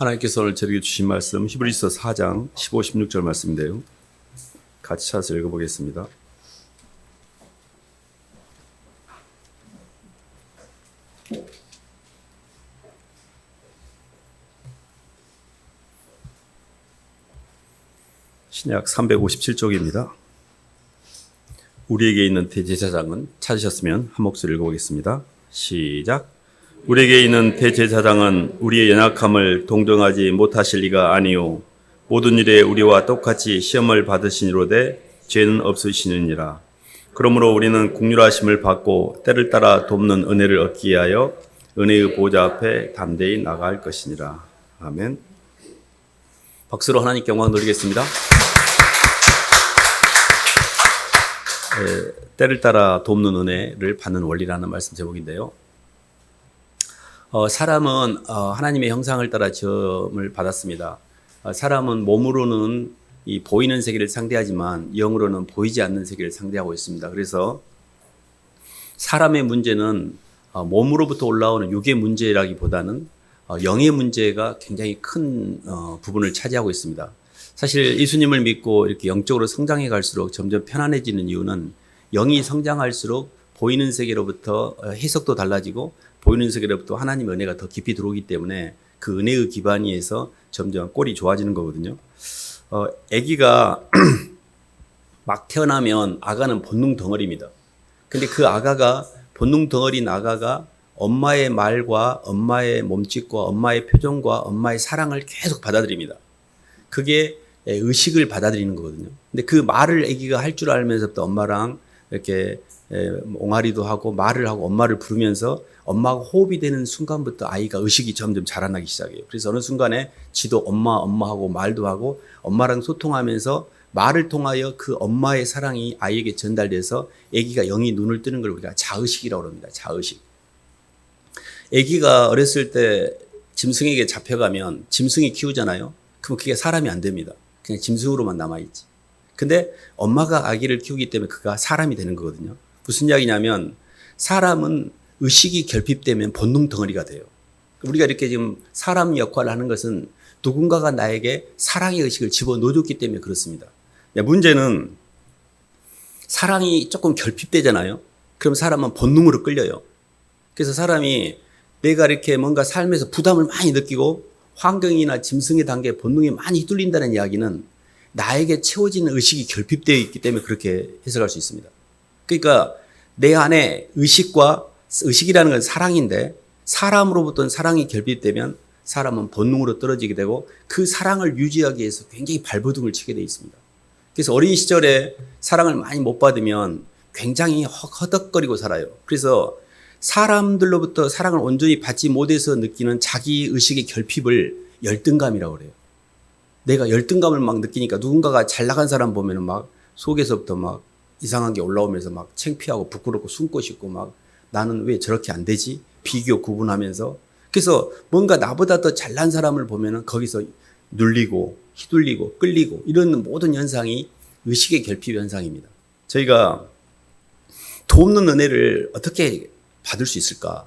하나님께서 오늘 저에게 주신 말씀 히브리서 4장 15, 16절 말씀인데요. 같이 찾아서 읽어보겠습니다. 신약 357쪽입니다. 우리에게 있는 대제사장은 찾으셨으면 한 목소리 읽어보겠습니다. 시작. 우리에게 있는 대제사장은 우리의 연약함을 동정하지 못하실 리가 아니요 모든 일에 우리와 똑같이 시험을 받으시니로되 죄는 없으시느니라. 그러므로 우리는 긍휼하심을 받고 때를 따라 돕는 은혜를 얻기 위하여 은혜의 보좌 앞에 담대히 나갈 것이니라. 아멘. 박수로 하나님께 영광 돌리겠습니다. 때를 따라 돕는 은혜를 받는 원리라는 말씀 제목인데요. 사람은 하나님의 형상을 따라 지음을 받았습니다. 사람은 몸으로는 이 보이는 세계를 상대하지만 영으로는 보이지 않는 세계를 상대하고 있습니다. 그래서 사람의 문제는 몸으로부터 올라오는 육의 문제라기보다는 영의 문제가 굉장히 큰 부분을 차지하고 있습니다. 사실 예수님을 믿고 이렇게 영적으로 성장해 갈수록 점점 편안해지는 이유는 영이 성장할수록 보이는 세계로부터 해석도 달라지고 보이는 세계로부터 하나님의 은혜가 더 깊이 들어오기 때문에 그 은혜의 기반 위에서 점점 꼴이 좋아지는 거거든요. 아기가 막 태어나면 아가는 본능 덩어리입니다. 근데 그 아가가 본능 덩어리인 아가가 엄마의 말과 엄마의 몸짓과 엄마의 표정과 엄마의 사랑을 계속 받아들입니다. 그게 의식을 받아들이는 거거든요. 근데 그 말을 아기가 할 줄 알면서부터 엄마랑 이렇게 옹알이도 하고 말을 하고 엄마를 부르면서 엄마가 호흡이 되는 순간부터 아이가 의식이 점점 자라나기 시작해요. 그래서 어느 순간에 지도 엄마 하고 말도 하고 엄마랑 소통하면서 말을 통하여 그 엄마의 사랑이 아이에게 전달돼서 아기가 영이 눈을 뜨는 걸 우리가 자의식이라고 합니다. 자의식. 아기가 어렸을 때 짐승에게 잡혀가면 짐승이 키우잖아요. 그럼 그게 사람이 안 됩니다. 그냥 짐승으로만 남아있지. 근데 엄마가 아기를 키우기 때문에 그가 사람이 되는 거거든요. 무슨 이야기냐면 사람은 의식이 결핍되면 본능 덩어리가 돼요. 우리가 이렇게 지금 사람 역할을 하는 것은 누군가가 나에게 사랑의 의식을 집어넣어줬기 때문에 그렇습니다. 문제는 사랑이 조금 결핍되잖아요. 그럼 사람은 본능으로 끌려요. 그래서 사람이 내가 이렇게 뭔가 삶에서 부담을 많이 느끼고 환경이나 짐승의 단계에 본능이 많이 휘둘린다는 이야기는 나에게 채워지는 의식이 결핍되어 있기 때문에 그렇게 해석할 수 있습니다. 그러니까 내 안에 의식이라는 건 사랑인데 사람으로부터는 사랑이 결핍되면 사람은 본능으로 떨어지게 되고 그 사랑을 유지하기 위해서 굉장히 발버둥을 치게 되어 있습니다. 그래서 어린 시절에 사랑을 많이 못 받으면 굉장히 허덕거리고 살아요. 그래서 사람들로부터 사랑을 온전히 받지 못해서 느끼는 자기 의식의 결핍을 열등감이라고 그래요. 내가 열등감을 막 느끼니까 누군가가 잘 나간 사람 보면은 막 속에서부터 막 이상한 게 올라오면서 막 창피하고 부끄럽고 숨고 싶고 막 나는 왜 저렇게 안 되지? 비교 구분하면서 그래서 뭔가 나보다 더 잘난 사람을 보면은 거기서 눌리고 휘둘리고 끌리고 이런 모든 현상이 의식의 결핍 현상입니다. 저희가 돕는 은혜를 어떻게 받을 수 있을까?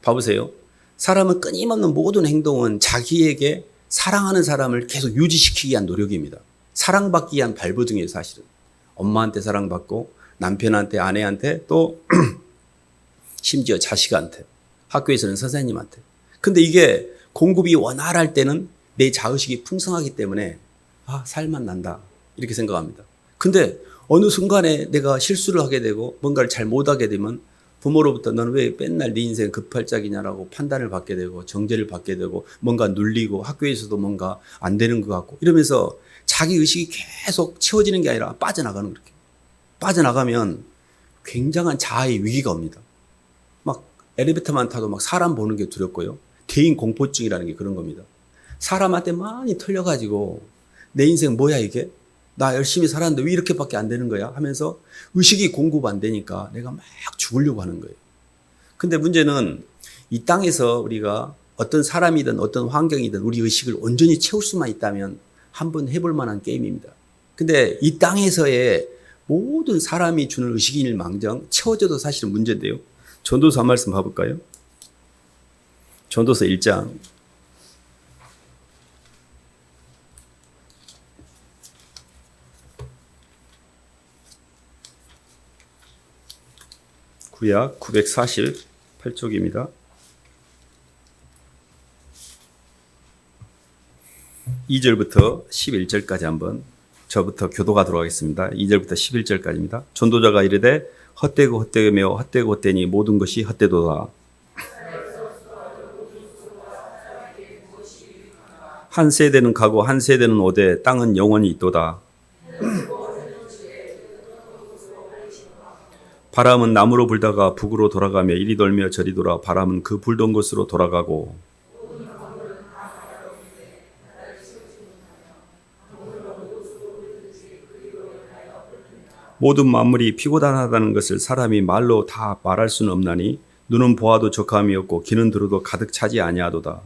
봐보세요. 사람은 끊임없는 모든 행동은 자기에게 사랑하는 사람을 계속 유지시키기 위한 노력입니다. 사랑받기 위한 발버둥이에요, 사실은. 엄마한테 사랑받고 남편한테 아내한테 또 심지어 자식한테 학교에서는 선생님한테. 근데 이게 공급이 원활할 때는 내 자의식이 풍성하기 때문에 살만 난다 이렇게 생각합니다. 근데 어느 순간에 내가 실수를 하게 되고 뭔가를 잘 못하게 되면 부모로부터 너는 왜 맨날 네 인생 급발작이냐라고 판단을 받게 되고 정죄를 받게 되고 뭔가 눌리고 학교에서도 뭔가 안 되는 것 같고 이러면서 자기 의식이 계속 채워지는 게 아니라 빠져나가는 그렇게. 빠져나가면 굉장한 자아의 위기가 옵니다. 막 엘리베이터만 타도 막 사람 보는 게 두렵고요. 대인 공포증이라는 게 그런 겁니다. 사람한테 많이 털려가지고 내 인생 뭐야 이게? 나 열심히 살았는데 왜 이렇게밖에 안 되는 거야? 하면서 의식이 공급 안 되니까 내가 막 죽으려고 하는 거예요. 근데 문제는 이 땅에서 우리가 어떤 사람이든 어떤 환경이든 우리 의식을 온전히 채울 수만 있다면 한번 해볼 만한 게임입니다. 근데 이 땅에서의 모든 사람이 주는 의식일 망정 채워져도 사실은 문제인데요. 전도서 한 말씀 봐볼까요? 전도서 1장 구약 948쪽입니다. 2절부터 11절까지 한번 저부터 교도하도록 하겠습니다. 2절부터 11절까지입니다. 전도자가 이르되 헛되고 헛되며 헛되고 헛되니 모든 것이 헛되도다. 한 세대는 가고 한 세대는 오되 땅은 영원히 있도다. 바람은 남으로 불다가 북으로 돌아가며 이리 돌며 저리 돌아 바람은 그 불던 곳으로 돌아가고 모든 만물이 피고단하다는 것을 사람이 말로 다 말할 수는 없나니 눈은 보아도 적함이 없고 귀는 들어도 가득 차지 아니하도다.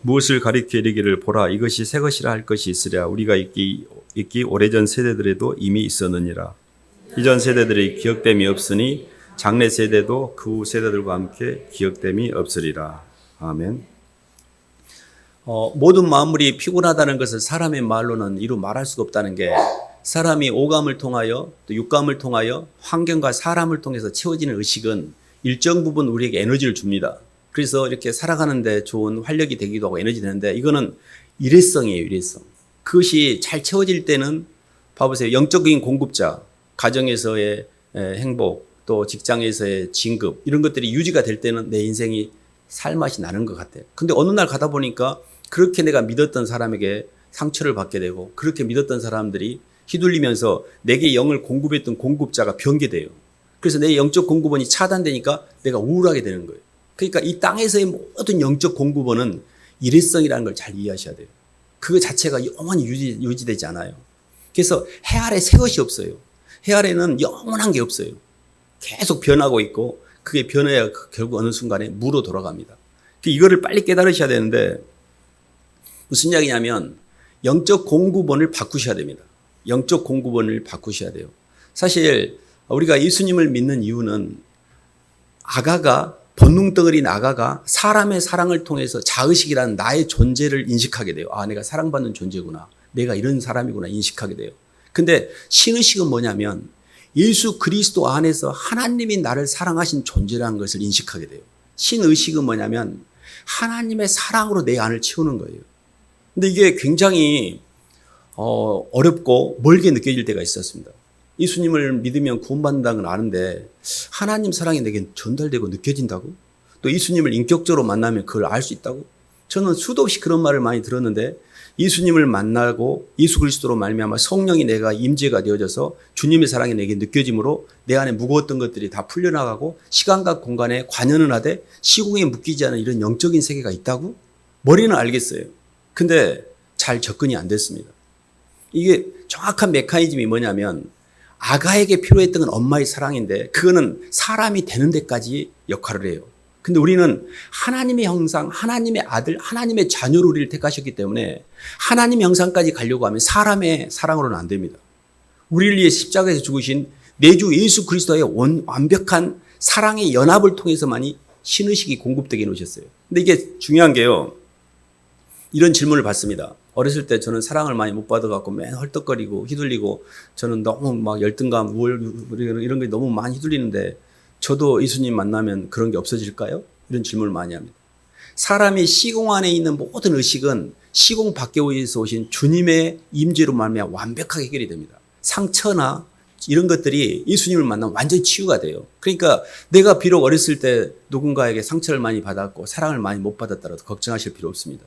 무엇을 가리켜 이르기를 보라 이것이 새 것이라 할 것이 있으랴 우리가 있기 오래전 세대들에도 이미 있었느니라. 이전 세대들의 기억됨이 없으니 장래 세대도 그 후 세대들과 함께 기억됨이 없으리라. 아멘. 모든 만물이 피곤하다는 것을 사람의 말로는 이루 말할 수가 없다는 게 사람이 오감을 통하여 또 육감을 통하여 환경과 사람을 통해서 채워지는 의식은 일정 부분 우리에게 에너지를 줍니다. 그래서 이렇게 살아가는데 좋은 활력이 되기도 하고 에너지 되는데 이거는 일회성이에요. 일회성. 그것이 잘 채워질 때는 봐보세요. 영적인 공급자, 가정에서의 행복, 또 직장에서의 진급 이런 것들이 유지가 될 때는 내 인생이 살맛이 나는 것 같아요. 근데 어느 날 가다 보니까 그렇게 내가 믿었던 사람에게 상처를 받게 되고 그렇게 믿었던 사람들이 휘둘리면서 내게 영을 공급했던 공급자가 변개돼요. 그래서 내 영적 공급원이 차단되니까 내가 우울하게 되는 거예요. 그러니까 이 땅에서의 모든 영적 공급원은 일회성이라는 걸 잘 이해하셔야 돼요. 그거 자체가 영원히 유지되지 않아요. 그래서 해 아래 새 것이 없어요. 해 아래는 영원한 게 없어요. 계속 변하고 있고 그게 변해야 결국 어느 순간에 무로 돌아갑니다. 이거를 빨리 깨달으셔야 되는데 무슨 이야기냐면 영적 공급원을 바꾸셔야 됩니다. 영적 공급원을 바꾸셔야 돼요. 사실 우리가 예수님을 믿는 이유는 아가가 본능덩어리인 아가가 사람의 사랑을 통해서 자의식이라는 나의 존재를 인식하게 돼요. 아, 내가 사랑받는 존재구나. 내가 이런 사람이구나 인식하게 돼요. 근데 신의식은 뭐냐면 예수 그리스도 안에서 하나님이 나를 사랑하신 존재라는 것을 인식하게 돼요. 신의식은 뭐냐면 하나님의 사랑으로 내 안을 채우는 거예요. 근데 이게 굉장히 어렵고 멀게 느껴질 때가 있었습니다. 예수님을 믿으면 구원받는다는 건 아는데 하나님 사랑이 내게 전달되고 느껴진다고? 또 예수님을 인격적으로 만나면 그걸 알 수 있다고? 저는 수도 없이 그런 말을 많이 들었는데 예수님을 만나고 예수 그리스도로 말미암아 성령이 내가 임재가 되어져서 주님의 사랑이 내게 느껴짐으로 내 안에 무거웠던 것들이 다 풀려나가고 시간과 공간에 관여는 하되 시공에 묶이지 않은 이런 영적인 세계가 있다고? 머리는 알겠어요. 근데 잘 접근이 안 됐습니다. 이게 정확한 메커니즘이 뭐냐면 아가에게 필요했던 건 엄마의 사랑인데 그거는 사람이 되는 데까지 역할을 해요. 근데 우리는 하나님의 형상, 하나님의 아들, 하나님의 자녀로 우리를 택하셨기 때문에 하나님의 형상까지 가려고 하면 사람의 사랑으로는 안 됩니다. 우리를 위해 십자가에서 죽으신 내 주 예수 그리스도의 완벽한 사랑의 연합을 통해서만이 신의식이 공급되게 해놓으셨어요. 근데 이게 중요한 게요. 이런 질문을 받습니다. 어렸을 때 저는 사랑을 많이 못 받아갖고 맨 헐떡거리고 휘둘리고 저는 너무 막 열등감, 우울 이런 게 너무 많이 휘둘리는데 저도 예수님 만나면 그런 게 없어질까요? 이런 질문을 많이 합니다. 사람이 시공 안에 있는 모든 의식은 시공 밖에서 오신 주님의 임재로 말미암아 완벽하게 해결이 됩니다. 상처나 이런 것들이 예수님을 만나면 완전히 치유가 돼요. 그러니까 내가 비록 어렸을 때 누군가에게 상처를 많이 받았고 사랑을 많이 못 받았더라도 걱정하실 필요 없습니다.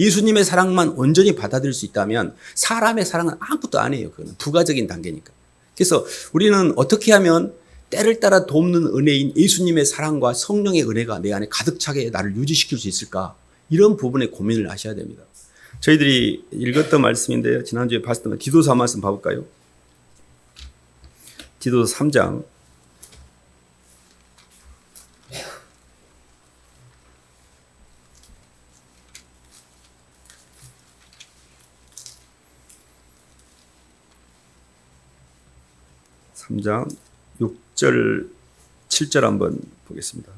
예수님의 사랑만 온전히 받아들일 수 있다면 사람의 사랑은 아무것도 아니에요. 그거는 부가적인 단계니까. 그래서 우리는 어떻게 하면 때를 따라 돕는 은혜인 예수님의 사랑과 성령의 은혜가 내 안에 가득 차게 나를 유지시킬 수 있을까? 이런 부분에 고민을 하셔야 됩니다. 저희들이 읽었던 말씀인데요. 지난주에 봤던 거 디도서 한 말씀 봐볼까요? 디도서 3장 3장 6절 7절 한번 보겠습니다.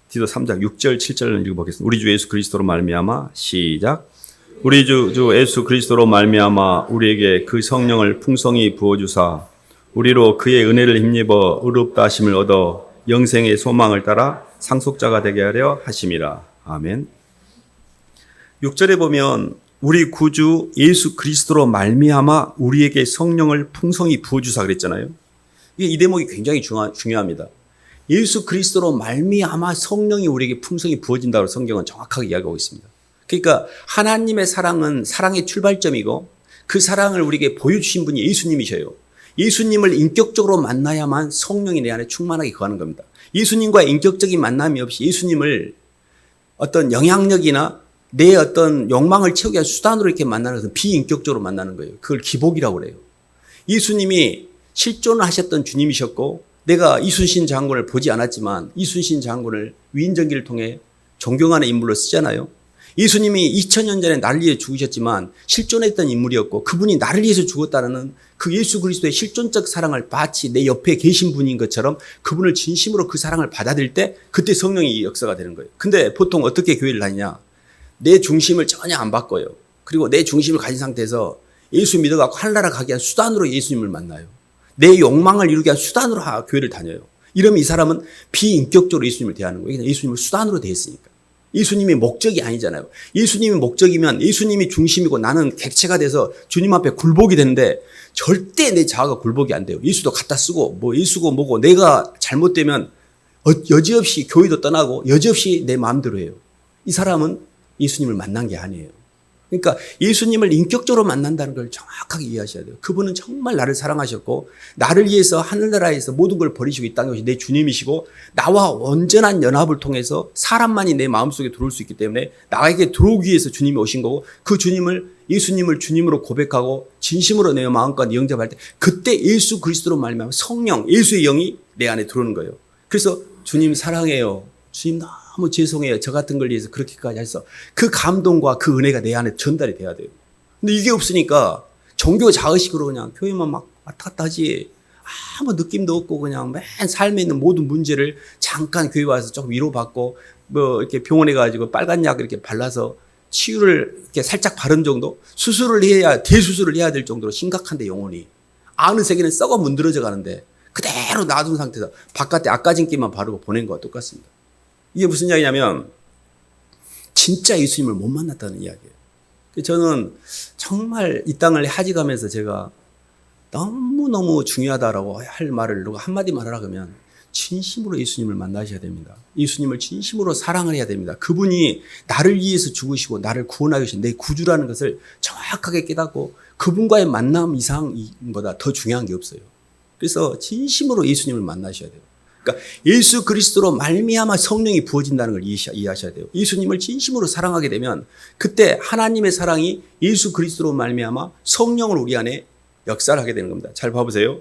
디도 3장 6절 7절을 읽어보겠습니다. 우리 주 예수 그리스도로 말미암아 시작. 우리 주 예수 그리스도로 말미암아 우리에게 그 성령을 풍성히 부어주사 우리로 그의 은혜를 힘입어 의롭다 하심을 얻어 영생의 소망을 따라 상속자가 되게 하려 하심이라. 아멘. 6절에 보면 우리 구주 예수 그리스도로 말미암아 우리에게 성령을 풍성히 부어주사 그랬잖아요. 이 대목이 굉장히 중요합니다. 예수 그리스도로 말미암아 성령이 우리에게 풍성히 부어진다고 성경은 정확하게 이야기하고 있습니다. 그러니까 하나님의 사랑은 사랑의 출발점이고 그 사랑을 우리에게 보여주신 분이 예수님이셔요. 예수님을 인격적으로 만나야만 성령이 내 안에 충만하게 거하는 겁니다. 예수님과의 인격적인 만남이 없이 예수님을 어떤 영향력이나 내 어떤 욕망을 채우기 위한 수단으로 이렇게 만나는 것은 비인격적으로 만나는 거예요. 그걸 기복이라고 그래요. 예수님이 실존을 하셨던 주님이셨고 내가 이순신 장군을 보지 않았지만 이순신 장군을 위인전기를 통해 존경하는 인물로 쓰잖아요. 예수님이 2000년 전에 나를 위해 죽으셨지만 실존했던 인물이었고 그분이 나를 위해서 죽었다는 그 예수 그리스도의 실존적 사랑을 마치 내 옆에 계신 분인 것처럼 그분을 진심으로 그 사랑을 받아들일 때 그때 성령이 역사가 되는 거예요. 근데 보통 어떻게 교회를 다니냐? 내 중심을 전혀 안 바꿔요. 그리고 내 중심을 가진 상태에서 예수 믿어갖고 하늘나라 가기 위한 수단으로 예수님을 만나요. 내 욕망을 이루기 위한 수단으로 교회를 다녀요. 이러면 이 사람은 비인격적으로 예수님을 대하는 거예요. 그냥 예수님을 수단으로 대했으니까. 예수님이 목적이 아니잖아요. 예수님이 목적이면 예수님이 중심이고 나는 객체가 돼서 주님 앞에 굴복이 되는데 절대 내 자아가 굴복이 안 돼요. 예수도 갖다 쓰고 뭐 예수고 뭐고 내가 잘못되면 여지없이 교회도 떠나고 여지없이 내 마음대로 해요. 이 사람은 예수님을 만난 게 아니에요. 그러니까 예수님을 인격적으로 만난다는 걸 정확하게 이해하셔야 돼요. 그분은 정말 나를 사랑하셨고 나를 위해서 하늘나라에서 모든 걸 버리시고 이 땅에 오신 내 주님이시고 나와 온전한 연합을 통해서 사람만이 내 마음속에 들어올 수 있기 때문에 나에게 들어오기 위해서 주님이 오신 거고 그 예수님을 주님으로 고백하고 진심으로 내 마음과 영접할 때 그때 예수 그리스도로 말미암아 성령, 예수의 영이 내 안에 들어오는 거예요. 그래서 주님 사랑해요. 주님 너무 죄송해요. 저 같은 걸 위해서 그렇게까지 해서 그 감동과 그 은혜가 내 안에 전달이 돼야 돼요. 근데 이게 없으니까 종교 자의식으로 그냥 교회만 막 왔다 갔다 하지 아무 느낌도 없고 그냥 맨 삶에 있는 모든 문제를 잠깐 교회 와서 조금 위로받고 뭐 이렇게 병원에 가지고 빨간 약 이렇게 발라서 치유를 이렇게 살짝 바른 정도 수술을 해야 대수술을 해야 될 정도로 심각한데 영혼이 아는 세계는 썩어 문드러져 가는데 그대로 놔둔 상태에서 바깥에 악가진기만 바르고 보낸 거와 똑같습니다. 이게 무슨 이야기냐면 진짜 예수님을 못 만났다는 이야기예요. 저는 정말 이 땅을 하직하면서 제가 너무너무 중요하다라고 할 말을 누가 한마디만 하라 그러면 진심으로 예수님을 만나셔야 됩니다. 예수님을 진심으로 사랑을 해야 됩니다. 그분이 나를 위해서 죽으시고 나를 구원하기 위해서 내 구주라는 것을 정확하게 깨닫고 그분과의 만남 이상보다 더 중요한 게 없어요. 그래서 진심으로 예수님을 만나셔야 돼요. 그러니까 예수 그리스도로 말미암아 성령이 부어진다는 걸 이해하셔야 돼요. 예수님을 진심으로 사랑하게 되면 그때 하나님의 사랑이 예수 그리스도로 말미암아 성령을 우리 안에 역사를 하게 되는 겁니다. 잘 봐보세요.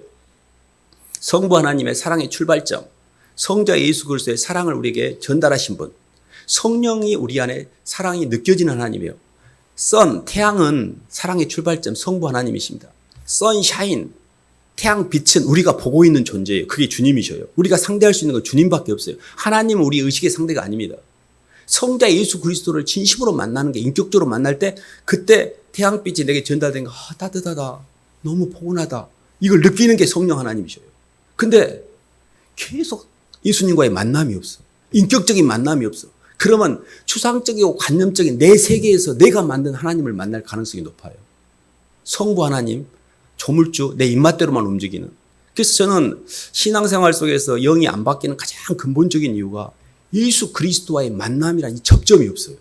성부 하나님의 사랑의 출발점, 성자 예수 그리스도의 사랑을 우리에게 전달하신 분, 성령이 우리 안에 사랑이 느껴지는 하나님이에요. 태양은 사랑의 출발점 성부 하나님이십니다. 선샤인, 태양 빛은 우리가 보고 있는 존재예요. 그게 주님이셔요. 우리가 상대할 수 있는 건 주님밖에 없어요. 하나님은 우리 의식의 상대가 아닙니다. 성자 예수 그리스도를 진심으로 만나는 게 인격적으로 만날 때 그때 태양빛이 내게 전달된 거 따뜻하다. 너무 포근하다. 이걸 느끼는 게 성령 하나님이셔요. 근데 계속 예수님과의 만남이 없어. 인격적인 만남이 없어. 그러면 추상적이고 관념적인 내 세계에서 내가 만든 하나님을 만날 가능성이 높아요. 성부 하나님, 조물주, 내 입맛대로만 움직이는. 그래서 저는 신앙생활 속에서 영이 안 바뀌는 가장 근본적인 이유가 예수 그리스도와의 만남이라는 접점이 없어요.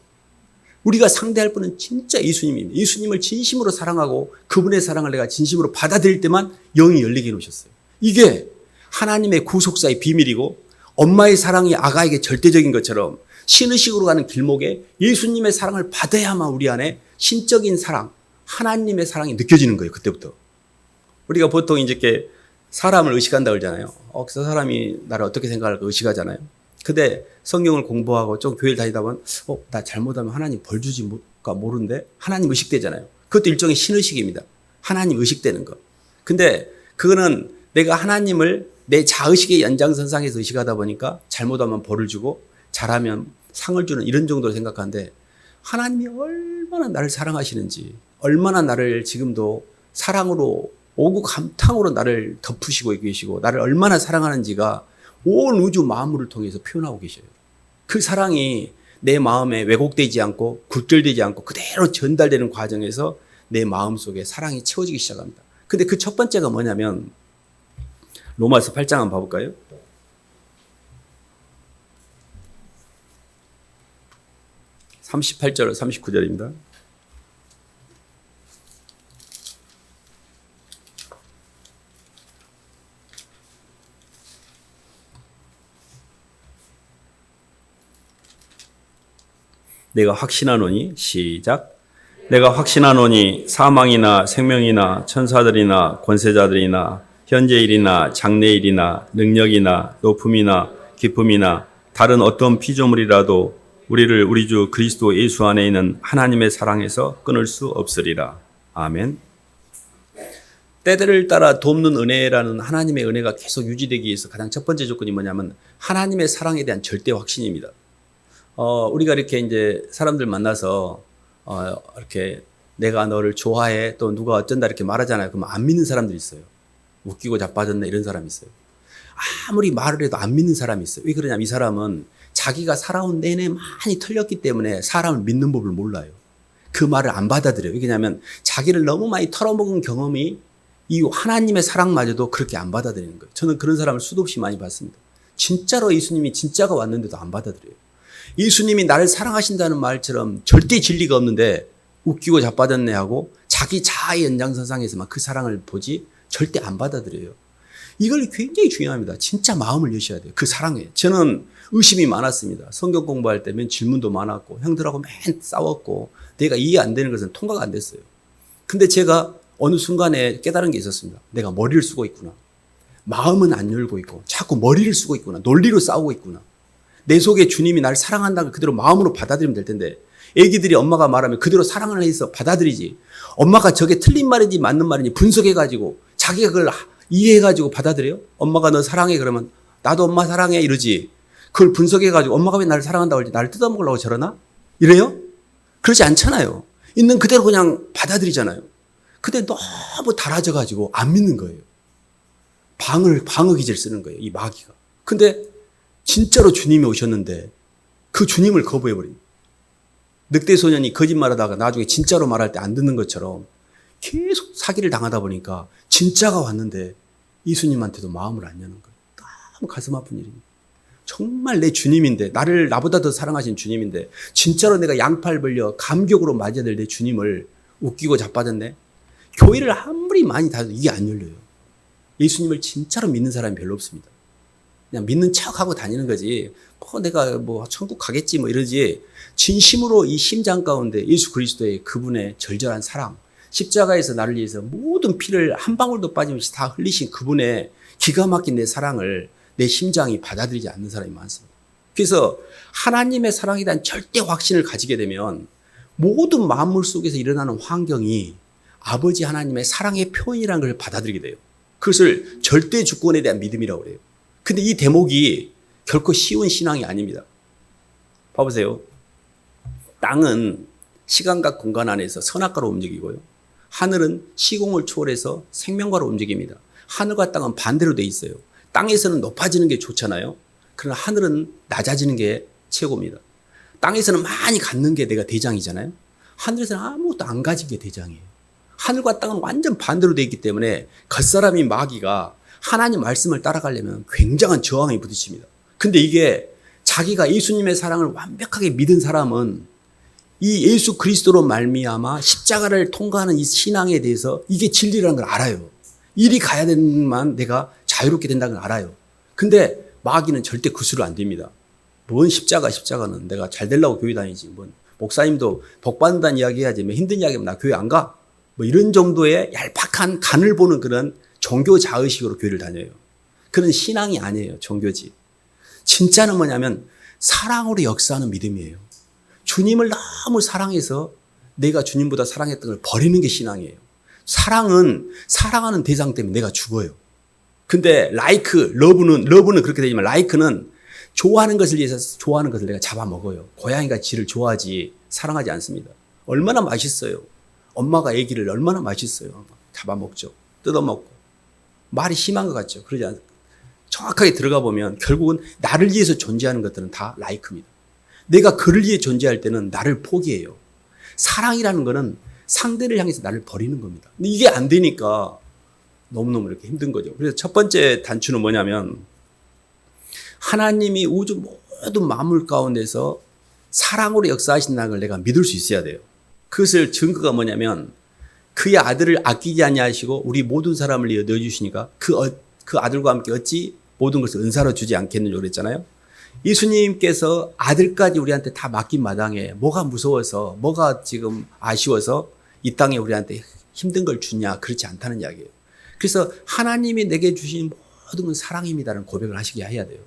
우리가 상대할 분은 진짜 예수님입니다. 예수님을 진심으로 사랑하고 그분의 사랑을 내가 진심으로 받아들일 때만 영이 열리게 해놓으셨어요. 이게 하나님의 구속사의 비밀이고 엄마의 사랑이 아가에게 절대적인 것처럼 신의식으로 가는 길목에 예수님의 사랑을 받아야만 우리 안에 신적인 사랑, 하나님의 사랑이 느껴지는 거예요. 그때부터. 우리가 보통 이제 사람을 의식한다 그러잖아요. 그 사람이 나를 어떻게 생각할까 의식하잖아요. 근데 성경을 공부하고 좀 교회를 다니다 보면 나 잘못하면 하나님 벌 주지 모르는데 하나님 의식되잖아요. 그것도 일종의 신의식입니다. 하나님 의식되는 거. 근데 그거는 내가 하나님을 내 자의식의 연장선상에서 의식하다 보니까 잘못하면 벌을 주고 잘하면 상을 주는 이런 정도로 생각하는데 하나님이 얼마나 나를 사랑하시는지, 얼마나 나를 지금도 사랑으로 오고 감탕으로 나를 덮으시고 계시고 나를 얼마나 사랑하는지가 온 우주 만물을 통해서 표현하고 계셔요. 그 사랑이 내 마음에 왜곡되지 않고 굴절되지 않고 그대로 전달되는 과정에서 내 마음속에 사랑이 채워지기 시작합니다. 근데 그 첫 번째가 뭐냐면 로마서 8장 한번 봐볼까요? (38절) 39절입니다. 내가 확신하노니 시작. 내가 확신하노니 사망이나 생명이나 천사들이나 권세자들이나 현재일이나 장래일이나 능력이나 높음이나 기쁨이나 다른 어떤 피조물이라도 우리를 우리 주 그리스도 예수 안에 있는 하나님의 사랑에서 끊을 수 없으리라. 아멘. 때들을 따라 돕는 은혜라는 하나님의 은혜가 계속 유지되기 위해서 가장 첫 번째 조건이 뭐냐면 하나님의 사랑에 대한 절대 확신입니다. 우리가 이렇게 이제 사람들 만나서 이렇게 내가 너를 좋아해 또 누가 어쩐다 이렇게 말하잖아요. 그러면 안 믿는 사람들이 있어요. 웃기고 자빠졌네 이런 사람이 있어요. 아무리 말을 해도 안 믿는 사람이 있어요. 왜 그러냐면 이 사람은 자기가 살아온 내내 많이 틀렸기 때문에 사람을 믿는 법을 몰라요. 그 말을 안 받아들여요. 왜냐하면 자기를 너무 많이 털어먹은 경험이 이 하나님의 사랑마저도 그렇게 안 받아들이는 거예요. 저는 그런 사람을 수도 없이 많이 봤습니다. 진짜로 예수님이 진짜가 왔는데도 안 받아들여요. 예수님이 나를 사랑하신다는 말처럼 절대 진리가 없는데 웃기고 자빠졌네 하고 자기 자아의 연장선상에서만 그 사랑을 보지 절대 안 받아들여요. 이걸 굉장히 중요합니다. 진짜 마음을 여셔야 돼요. 그 사랑에. 저는 의심이 많았습니다. 성경 공부할 때면 질문도 많았고 형들하고 맨 싸웠고 내가 이해 안 되는 것은 통과가 안 됐어요. 근데 제가 어느 순간에 깨달은 게 있었습니다. 내가 머리를 쓰고 있구나. 마음은 안 열고 있고 자꾸 머리를 쓰고 있구나. 논리로 싸우고 있구나. 내 속에 주님이 나를 사랑한다는 걸 그대로 마음으로 받아들이면 될 텐데 애기들이 엄마가 말하면 그대로 사랑을 해서 받아들이지. 엄마가 저게 틀린 말인지 맞는 말인지 분석해가지고 자기가 그걸 이해해가지고 받아들여요? 엄마가 너 사랑해 그러면 나도 엄마 사랑해 이러지. 그걸 분석해가지고 엄마가 왜 나를 사랑한다고 하지? 나를 뜯어먹으려고 저러나? 이래요? 그러지 않잖아요. 있는 그대로 그냥 받아들이잖아요. 근데 너무 달아져가지고 안 믿는 거예요. 방어 기제를 쓰는 거예요. 이 마귀가. 근데 진짜로 주님이 오셨는데 그 주님을 거부해버립니다. 늑대 소년이 거짓말하다가 나중에 진짜로 말할 때 안 듣는 것처럼 계속 사기를 당하다 보니까 진짜가 왔는데 예수님한테도 마음을 안 여는 거예요. 너무 가슴 아픈 일입니다. 정말 내 주님인데 나보다 더 사랑하신 주님인데 진짜로 내가 양팔 벌려 감격으로 맞아야 될 내 주님을 웃기고 자빠졌네. 교회를 아무리 많이 다녀도 이게 안 열려요. 예수님을 진짜로 믿는 사람이 별로 없습니다. 그냥 믿는 척하고 다니는 거지. 내가 천국 가겠지 이러지. 진심으로 이 심장 가운데 예수 그리스도의 그분의 절절한 사랑, 십자가에서 나를 위해서 모든 피를 한 방울도 빠짐없이 다 흘리신 그분의 기가 막힌 내 사랑을 내 심장이 받아들이지 않는 사람이 많습니다. 그래서 하나님의 사랑에 대한 절대 확신을 가지게 되면 모든 만물 속에서 일어나는 환경이 아버지 하나님의 사랑의 표현이라는 걸 받아들이게 돼요. 그것을 절대 주권에 대한 믿음이라고 그래요. 근데 이 대목이 결코 쉬운 신앙이 아닙니다. 봐보세요. 땅은 시간과 공간 안에서 선악과로 움직이고요. 하늘은 시공을 초월해서 생명과로 움직입니다. 하늘과 땅은 반대로 돼 있어요. 땅에서는 높아지는 게 좋잖아요. 그러나 하늘은 낮아지는 게 최고입니다. 땅에서는 많이 갖는 게 내가 대장이잖아요. 하늘에서는 아무것도 안 가진 게 대장이에요. 하늘과 땅은 완전 반대로 돼 있기 때문에 겉사람인 마귀가 하나님 말씀을 따라가려면 굉장한 저항이 부딪힙니다. 근데 이게 자기가 예수님의 사랑을 완벽하게 믿은 사람은 이 예수 그리스도로 말미암아 십자가를 통과하는 이 신앙에 대해서 이게 진리라는 걸 알아요. 이리 가야 되는만 내가 자유롭게 된다는 걸 알아요. 근데 마귀는 절대 그수로 안 됩니다. 뭔 십자가는 내가 잘 되려고 교회 다니지. 목사님도 복 받는다는 이야기 해야지. 힘든 이야기하면 나 교회 안 가? 이런 정도의 얄팍한 간을 보는 그런 종교 자의식으로 교회를 다녀요. 그런 신앙이 아니에요. 종교지. 진짜는 뭐냐면 사랑으로 역사하는 믿음이에요. 주님을 너무 사랑해서 내가 주님보다 사랑했던 걸 버리는 게 신앙이에요. 사랑은 사랑하는 대상 때문에 내가 죽어요. 근데 러브는 그렇게 되지만 라이크는 좋아하는 것을 위해서 좋아하는 것을 내가 잡아먹어요. 고양이가 쥐를 좋아하지. 사랑하지 않습니다. 얼마나 맛있어요. 엄마가 아기를 얼마나 맛있어요. 잡아먹죠. 뜯어먹고. 말이 심한 것 같죠. 그러지 않습니까? 정확하게 들어가 보면 결국은 나를 위해서 존재하는 것들은 다 라이크입니다. 내가 그를 위해 존재할 때는 나를 포기해요. 사랑이라는 거는 상대를 향해서 나를 버리는 겁니다. 근데 이게 안 되니까 너무너무 이렇게 힘든 거죠. 그래서 첫 번째 단추는 뭐냐면 하나님이 우주 모든 만물 가운데서 사랑으로 역사하신다는 걸 내가 믿을 수 있어야 돼요. 그것을 증거가 뭐냐면 그의 아들을 아끼지 아니하시고 우리 모든 사람을 위해 내어주시니까 그 아들과 함께 어찌 모든 것을 은사로 주지 않겠느냐고 그랬잖아요. 예수님께서 아들까지 우리한테 다 맡긴 마당에 뭐가 무서워서 뭐가 지금 아쉬워서 이 땅에 우리한테 힘든 걸 주냐, 그렇지 않다는 이야기예요. 그래서 하나님이 내게 주신 모든 건 사랑입니다라는 고백을 하시게 해야 돼요.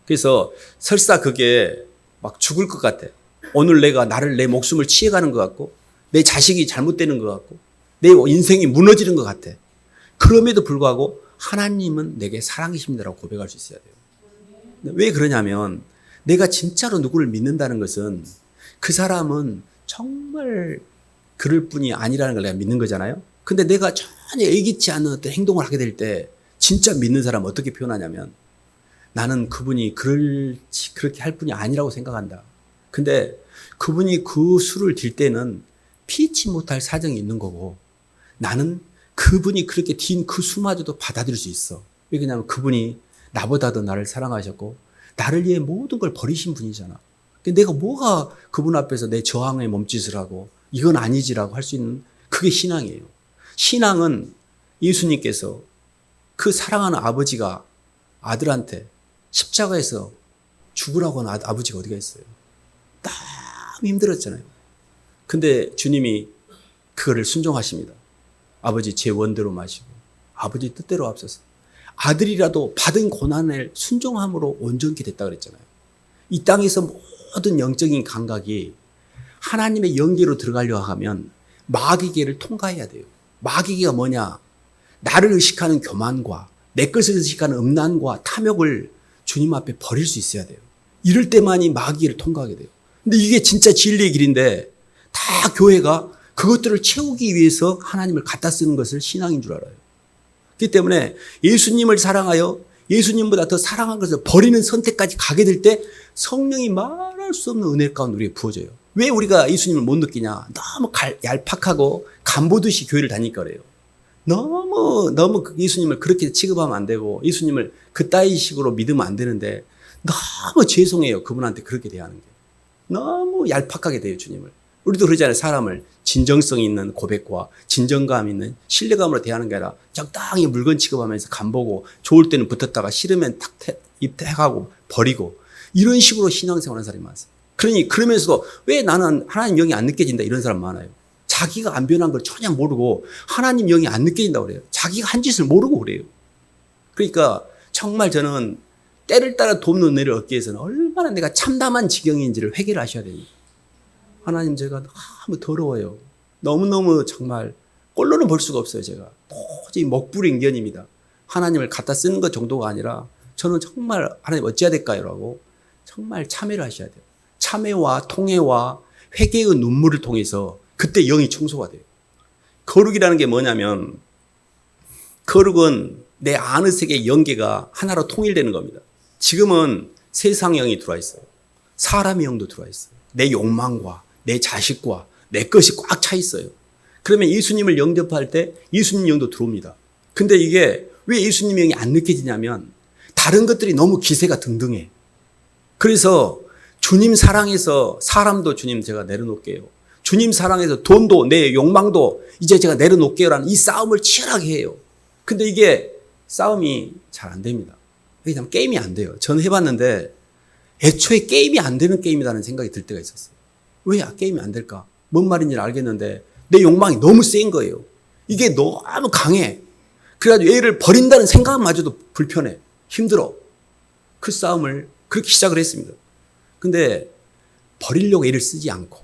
그래서 설사 그게 막 죽을 것 같아. 오늘 내가 내 목숨을 취해가는 것 같고 내 자식이 잘못되는 것 같고 내 인생이 무너지는 것 같아. 그럼에도 불구하고 하나님은 내게 사랑이십니다라고 고백할 수 있어야 돼요. 왜 그러냐면 내가 진짜로 누구를 믿는다는 것은 그 사람은 정말 그럴 뿐이 아니라는 걸 내가 믿는 거잖아요. 근데 내가 전혀 예기치 않은 어떤 행동을 하게 될 때 진짜 믿는 사람은 어떻게 표현하냐면 나는 그분이 그렇게 할 분이 아니라고 생각한다. 근데 그분이 그 수를 딜 때는 피치 못할 사정이 있는 거고 나는 그분이 그렇게 딘 그 수마저도 받아들일 수 있어. 왜냐하면 그분이 나보다도 나를 사랑하셨고 나를 위해 모든 걸 버리신 분이잖아. 내가 뭐가 그분 앞에서 내 저항의 몸짓을 하고 이건 아니지라고 할 수 있는 그게 신앙이에요. 신앙은 예수님께서 그 사랑하는 아버지가 아들한테 십자가에서 죽으라고 하는 아버지가 어디가 있어요. 너무 힘들었잖아요. 근데 주님이 그거를 순종하십니다. 아버지 제 원대로 마시고 아버지 뜻대로 앞서서 아들이라도 받은 고난을 순종함으로 온전케 됐다 그랬잖아요. 이 땅에서 모든 영적인 감각이 하나님의 영계로 들어가려 하면 마귀계를 통과해야 돼요. 마귀계가 뭐냐? 나를 의식하는 교만과 내 것을 의식하는 음란과 탐욕을 주님 앞에 버릴 수 있어야 돼요. 이럴 때만이 마귀계를 통과하게 돼요. 근데 이게 진짜 진리의 길인데 다 교회가 그것들을 채우기 위해서 하나님을 갖다 쓰는 것을 신앙인 줄 알아요. 그렇기 때문에 예수님을 사랑하여 예수님보다 더 사랑한 것을 버리는 선택까지 가게 될 때 성령이 말할 수 없는 은혜 가운데 우리에게 부어져요. 왜 우리가 예수님을 못 느끼냐? 너무 얄팍하고 간보듯이 교회를 다니니까 그래요. 너무 예수님을 그렇게 취급하면 안 되고 예수님을 그따위 식으로 믿으면 안 되는데 너무 죄송해요. 그분한테 그렇게 대하는 게. 너무 얄팍하게 돼요. 주님을. 우리도 그러잖아요. 사람을 진정성 있는 고백과 진정감 있는 신뢰감으로 대하는 게 아니라 적당히 물건 취급하면서 간보고 좋을 때는 붙었다가 싫으면 탁 입택하고 버리고 이런 식으로 신앙생활하는 사람이 많아요. 그러면서도 왜 나는 하나님 영이 안 느껴진다 이런 사람 많아요. 자기가 안 변한 걸 전혀 모르고 하나님 영이 안 느껴진다고 그래요. 자기가 한 짓을 모르고 그래요. 그러니까 정말 저는 때를 따라 돕는 은혜를 얻기 위해서는 얼마나 내가 참담한 지경인지를 회개를 하셔야 됩니다. 하나님 제가 너무 더러워요. 너무너무 정말 꼴로는 볼 수가 없어요. 제가 도저히 먹불인견입니다. 하나님을 갖다 쓰는 것 정도가 아니라 저는 정말 하나님 어찌해야 될까요? 라고 정말 참회를 하셔야 돼요. 참회와 통회와 회개의 눈물을 통해서 그때 영이 청소가 돼요. 거룩이라는 게 뭐냐면 거룩은 내 안의 세계의 영계가 하나로 통일되는 겁니다. 지금은 세상 영이 들어와 있어요. 사람의 영도 들어와 있어요. 내 욕망과 내 자식과 내 것이 꽉 차 있어요. 그러면 예수님을 영접할 때 예수님 영도 들어옵니다. 근데 이게 왜 예수님 영이 안 느껴지냐면 다른 것들이 너무 기세가 등등해. 그래서 주님 사랑해서 사람도 주님 제가 내려놓을게요. 주님 사랑해서 돈도 내 욕망도 이제 제가 내려놓을게요라는 이 싸움을 치열하게 해요. 근데 이게 싸움이 잘 안 됩니다. 왜냐하면 게임이 안 돼요. 저는 해봤는데 애초에 게임이 안 되는 게임이라는 생각이 들 때가 있었어요. 왜 게임이 안 될까? 뭔 말인지는 알겠는데 내 욕망이 너무 센 거예요. 이게 너무 강해. 그래가지고 얘를 버린다는 생각마저도 불편해. 힘들어. 그 싸움을 그렇게 시작을 했습니다. 근데 버리려고 애를 쓰지 않고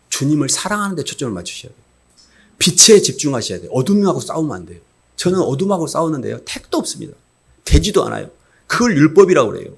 주님을 사랑하는 데 초점을 맞추셔야 돼요. 빛에 집중하셔야 돼요. 어둠하고 싸우면 안 돼요. 저는 어둠하고 싸우는데요. 택도 없습니다. 되지도 않아요. 그걸 율법이라고 그래요.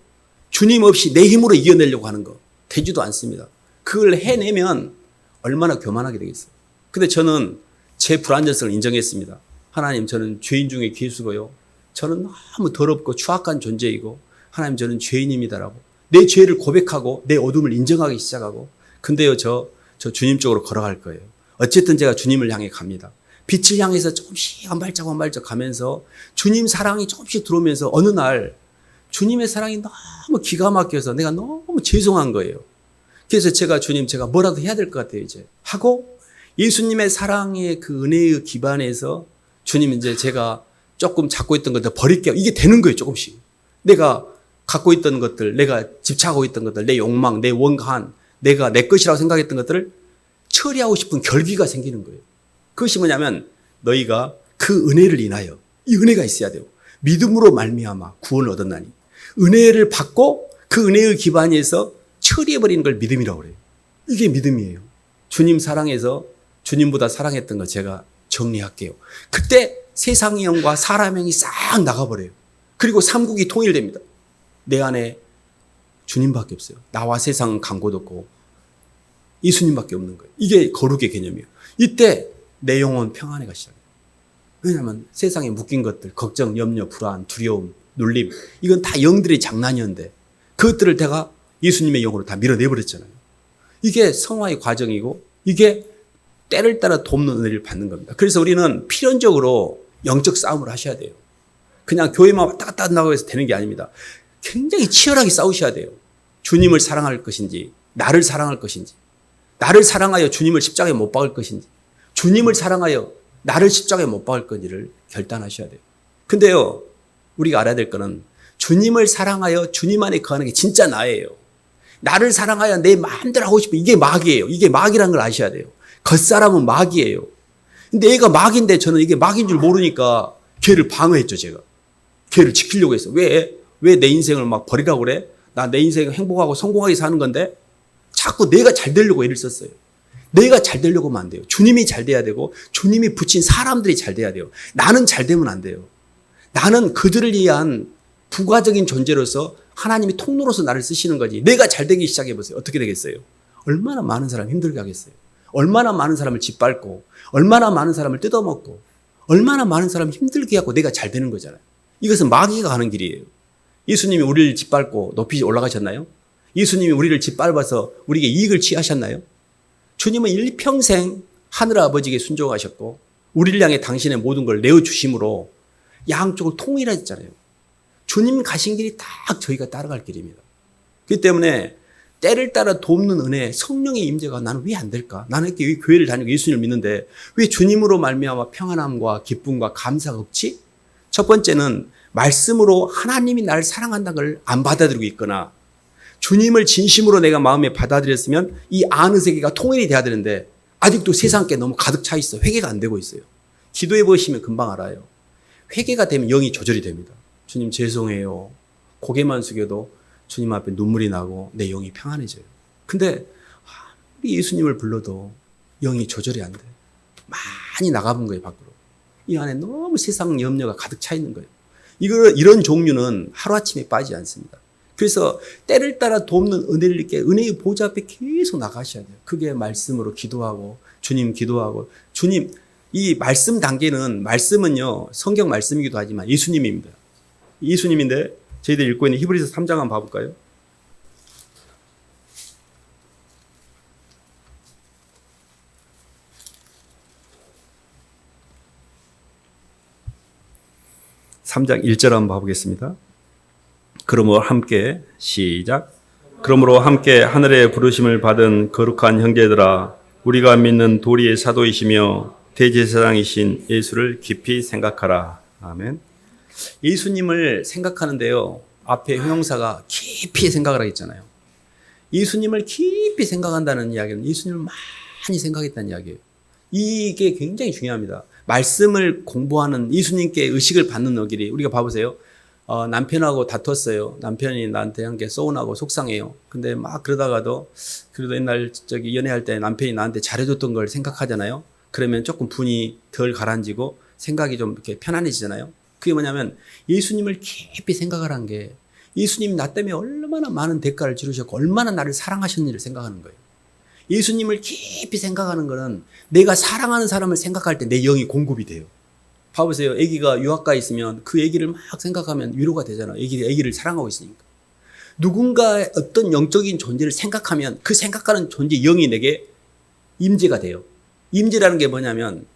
주님 없이 내 힘으로 이겨내려고 하는 거 되지도 않습니다. 그걸 해내면 얼마나 교만하게 되겠어요. 근데 저는 제 불완전성을 인정했습니다. 하나님, 저는 죄인 중에 괴수고요. 저는 너무 더럽고 추악한 존재이고, 하나님, 저는 죄인입니다라고 내 죄를 고백하고 내 어둠을 인정하기 시작하고, 근데요, 저 주님 쪽으로 걸어갈 거예요. 어쨌든 제가 주님을 향해 갑니다. 빛을 향해서 조금씩 한 발짝 한 발짝 가면서 주님 사랑이 조금씩 들어오면서 어느 날 주님의 사랑이 너무 기가 막혀서 내가 너무 죄송한 거예요. 그래서 제가 뭐라도 해야 될 것 같아요, 이제. 하고 예수님의 사랑의 그 은혜의 기반에서 주님, 이제 제가 조금 잡고 있던 것들 버릴게요. 이게 되는 거예요, 조금씩. 내가 갖고 있던 것들, 내가 집착하고 있던 것들, 내 욕망, 내 원한, 내가 내 것이라고 생각했던 것들을 처리하고 싶은 결기가 생기는 거예요. 그것이 뭐냐면 너희가 그 은혜를 인하여, 이 은혜가 있어야 돼요. 믿음으로 말미암아 구원을 얻었나니. 은혜를 받고 그 은혜의 기반에서 처리해버리는 걸 믿음이라고 그래요. 이게 믿음이에요. 주님 사랑해서 주님보다 사랑했던 거 제가 정리할게요. 그때 세상의 영과 사람의 영이 싹 나가버려요. 그리고 삼국이 통일됩니다. 내 안에 주님밖에 없어요. 나와 세상은 강고도 없고 예수님밖에 없는 거예요. 이게 거룩의 개념이에요. 이때 내 영혼 평안해가 시작해요. 왜냐하면 세상에 묶인 것들, 걱정, 염려, 불안, 두려움, 눌림, 이건 다 영들의 장난이었는데 그것들을 내가 예수님의 영으로 다 밀어내버렸잖아요. 이게 성화의 과정이고 이게 때를 따라 돕는 은혜를 받는 겁니다. 그래서 우리는 필연적으로 영적 싸움을 하셔야 돼요. 그냥 교회만 왔다 갔다 한다고 해서 되는 게 아닙니다. 굉장히 치열하게 싸우셔야 돼요. 주님을 사랑할 것인지, 나를 사랑할 것인지, 나를 사랑하여 주님을 십자가에 못 박을 것인지, 주님을 사랑하여 나를 십자가에 못 박을 건지를 결단하셔야 돼요. 근데요, 우리가 알아야 될 거는 주님을 사랑하여 주님 안에 거하는 게 진짜 나예요. 나를 사랑하여 내 마음대로 하고 싶은 이게 마귀예요. 이게 마귀라는 걸 아셔야 돼요. 겉사람은 마귀예요. 근데 얘가 마귀인데 저는 이게 마귀인 줄 모르니까 걔를 방어했죠, 제가. 걔를 지키려고 했어요. 왜 내 인생을 막 버리라고 그래? 나 내 인생 행복하고 성공하게 사는 건데 자꾸 내가 잘 되려고 애를 썼어요. 내가 잘 되려고 하면 안 돼요. 주님이 잘 돼야 되고 주님이 붙인 사람들이 잘 돼야 돼요. 나는 잘 되면 안 돼요. 나는 그들을 위한 부가적인 존재로서 하나님이 통로로서 나를 쓰시는 거지. 내가 잘 되기 시작해보세요. 어떻게 되겠어요? 얼마나 많은 사람 힘들게 하겠어요. 얼마나 많은 사람을 짓밟고 얼마나 많은 사람을 뜯어먹고 얼마나 많은 사람을 힘들게 하고 내가 잘 되는 거잖아요. 이것은 마귀가 가는 길이에요. 예수님이 우리를 짓밟고 높이 올라가셨나요? 예수님이 우리를 짓밟아서 우리에게 이익을 취하셨나요? 주님은 일평생 하늘아버지에게 순종하셨고 우리를 향해 당신의 모든 걸 내어주심으로 양쪽을 통일했잖아요. 주님 가신 길이 딱 저희가 따라갈 길입니다. 그렇기 때문에 때를 따라 돕는 은혜, 성령의 임재가 나는 왜 안 될까? 나는 이렇게 교회를 다니고 예수님을 믿는데 왜 주님으로 말미암아 평안함과 기쁨과 감사가 없지? 첫 번째는 말씀으로 하나님이 나를 사랑한다는 걸 안 받아들이고 있거나 주님을 진심으로 내가 마음에 받아들였으면 이 아는 세계가 통일이 돼야 되는데 아직도 세상께 너무 가득 차 있어. 회개가 안 되고 있어요. 기도해 보시면 금방 알아요. 회개가 되면 영이 조절이 됩니다. 주님 죄송해요. 고개만 숙여도 주님 앞에 눈물이 나고 내 영이 평안해져요. 근데 우리 예수님을 불러도 영이 조절이 안 돼. 많이 나가본 거예요, 밖으로. 이 안에 너무 세상 염려가 가득 차 있는 거예요. 이런 종류는 하루아침에 빠지지 않습니다. 그래서 때를 따라 돕는 은혜를 입게 은혜의 보좌 앞에 계속 나가셔야 돼요. 그게 말씀으로 기도하고 주님 기도하고 주님 이 말씀 단계는 말씀은요 성경 말씀이기도 하지만 예수님입니다. 예수님인데 저희들 읽고 있는 히브리서 3장 한번 봐볼까요? (3장) 1절 한번 봐보겠습니다. 그러므로 함께 시작. 그러므로 함께 하늘의 부르심을 받은 거룩한 형제들아, 우리가 믿는 도리의 사도이시며 대제사장이신 예수를 깊이 생각하라. 아멘. 예수님을 생각하는데요, 앞에 형용사가 깊이 생각을 하겠잖아요. 예수님을 깊이 생각한다는 이야기는 예수님을 많이 생각했다는 이야기예요. 이게 굉장히 중요합니다. 말씀을 공부하는 예수님께 의식을 받는 어길이, 우리가 봐보세요. 남편하고 다퉜어요. 남편이 나한테 한 게 서운하고 속상해요. 근데 막 그러다가도 그래도 옛날 연애할 때 남편이 나한테 잘해줬던 걸 생각하잖아요. 그러면 조금 분이 덜 가라앉고 생각이 좀 이렇게 편안해지잖아요. 그게 뭐냐면 예수님을 깊이 생각을 한 게 예수님이 나 때문에 얼마나 많은 대가를 치르셨고 얼마나 나를 사랑하셨는지를 생각하는 거예요. 예수님을 깊이 생각하는 거는 내가 사랑하는 사람을 생각할 때 내 영이 공급이 돼요. 봐보세요. 아기가 유학가에 있으면 그 아기를 막 생각하면 위로가 되잖아요. 아기를 사랑하고 있으니까. 누군가 어떤 영적인 존재를 생각하면 그 생각하는 존재 영이 내게 임재가 돼요. 임재라는 게 뭐냐면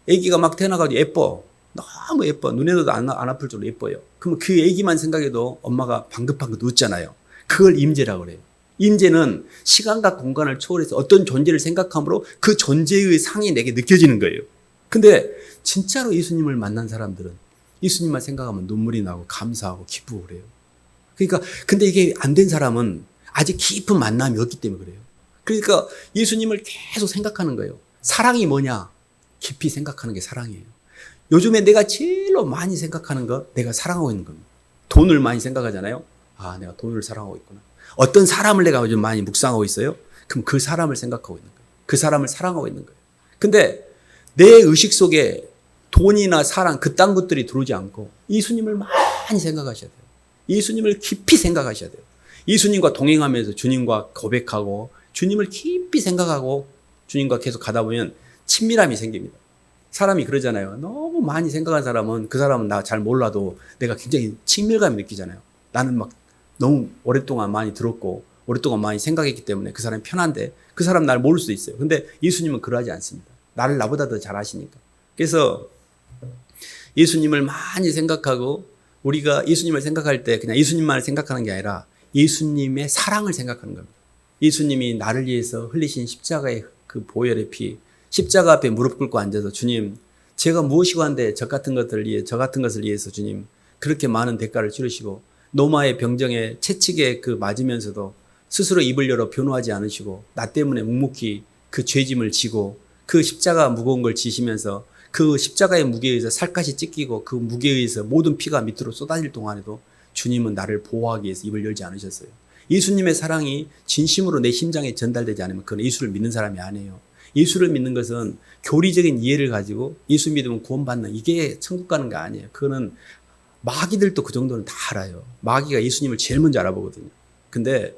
아기가 막 태어나가지고 예뻐. 너무 예뻐. 눈에도 안 아플 정도로 예뻐요. 그러면 그 아기만 생각해도 엄마가 방긋방긋 웃잖아요. 그걸 임재라고 그래요. 임재는 시간과 공간을 초월해서 어떤 존재를 생각함으로 그 존재의 상이 내게 느껴지는 거예요. 근데 진짜로 예수님을 만난 사람들은 예수님만 생각하면 눈물이 나고 감사하고 기쁘고 그래요. 그러니까 근데 이게 안 된 사람은 아직 깊은 만남이 없기 때문에 그래요. 그러니까 예수님을 계속 생각하는 거예요. 사랑이 뭐냐? 깊이 생각하는 게 사랑이에요. 요즘에 내가 제일로 많이 생각하는 거 내가 사랑하고 있는 겁니다. 돈을 많이 생각하잖아요. 아, 내가 돈을 사랑하고 있구나. 어떤 사람을 내가 요즘 많이 묵상하고 있어요. 그럼 그 사람을 생각하고 있는 거예요. 그 사람을 사랑하고 있는 거예요. 근데 내 의식 속에 돈이나 사랑 그딴 것들이 들어오지 않고 예수님을 많이 생각하셔야 돼요. 예수님을 깊이 생각하셔야 돼요. 예수님과 동행하면서 주님과 고백하고 주님을 깊이 생각하고 주님과 계속 가다 보면 친밀함이 생깁니다. 사람이 그러잖아요. 너무 많이 생각한 사람은 그 사람은 나 잘 몰라도 내가 굉장히 친밀감이 느끼잖아요. 나는 막 너무 오랫동안 많이 들었고 오랫동안 많이 생각했기 때문에 그 사람이 편한데 그 사람 날 모를 수도 있어요. 근데 예수님은 그러하지 않습니다. 나를 나보다 더 잘 아시니까. 그래서 예수님을 많이 생각하고 우리가 예수님을 생각할 때 그냥 예수님만을 생각하는 게 아니라 예수님의 사랑을 생각하는 겁니다. 예수님이 나를 위해서 흘리신 십자가의 그 보혈의 피, 십자가 앞에 무릎 꿇고 앉아서 주님, 제가 무엇이고 한데 저 같은 것을 위해서 주님 그렇게 많은 대가를 치르시고 노마의 병정에 채찍에 그 맞으면서도 스스로 입을 열어 변호하지 않으시고 나 때문에 묵묵히 그 죄짐을 지고 그 십자가 무거운 걸 지시면서 그 십자가의 무게에 의해서 살갗이 찢기고 그 무게에 의해서 모든 피가 밑으로 쏟아질 동안에도 주님은 나를 보호하기 위해서 입을 열지 않으셨어요. 예수님의 사랑이 진심으로 내 심장에 전달되지 않으면 그건 예수를 믿는 사람이 아니에요. 예수를 믿는 것은 교리적인 이해를 가지고 예수 믿으면 구원받는 이게 천국 가는 게 아니에요. 그거는 마귀들도 그 정도는 다 알아요. 마귀가 예수님을 제일 먼저 알아보거든요. 근데